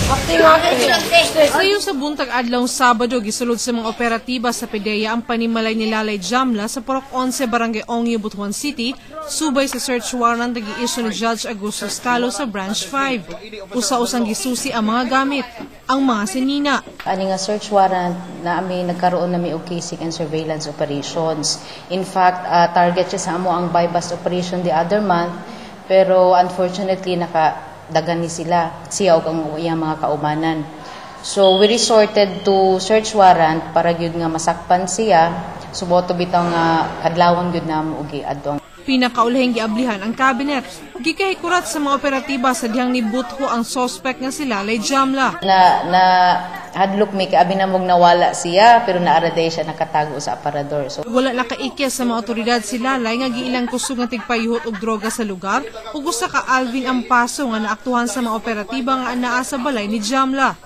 Sayo sa buntag adlaw Sabado, gisulod sa mga operatiba sa PDEA ang panimalay ni Lalay Jamla sa Purok 11, Barangay Ongyo, Butuan City, subay sa search warrant na gi-issue ni Judge Augusto Scalo sa Branch 5. Usa-usang gisusi ang mga gamit, ang mga sinina. Ani nga search warrant na nagkaroon na og casing and surveillance operations. In fact, target siya sa amo ang buy-bust operation the other month, pero unfortunately dagan ni siya o ang iyang mga kaumanan. So we resorted to search warrant para gyud nga masakpan siya, suboto bitaw nga kadlawon gyud namo og giadtong. Pinakaulahing giablihan ang kabinet. Gikahikurat sa mga operatiba sa dihang nibutho ang suspect nga si Lalay Jamla. Na hadlok mi kaabi na mong nawala siya pero naaraday siya nakatago sa aparador. So wala nakaikyas sa mga otoridad si Lalay nga giilang kusog nga tigpayuhot og droga sa lugar ug usa ka Alvin ang paso nga naaktuhan sa mga operatiba nga anaa sa balay ni Jamla.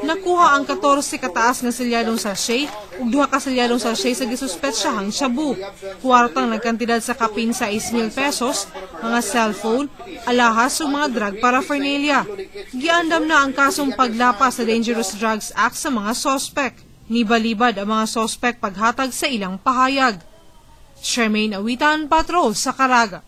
Nakuha ang 14 kataas nga selyadong sachet ug 2 ka selyadong sachet sa gisuspetsahang shabu. Kwartang nagkantidad sa kapin sa 6,000 pesos, mga cellphone, alahas o mga drug paraphernalia. Giandam na ang kasong paglapas sa Dangerous Drugs Act sa mga sospek. Nibalibad ang mga sospek paghatag sa ilang pahayag. Charmaine Awitan, Patrol sa Caraga.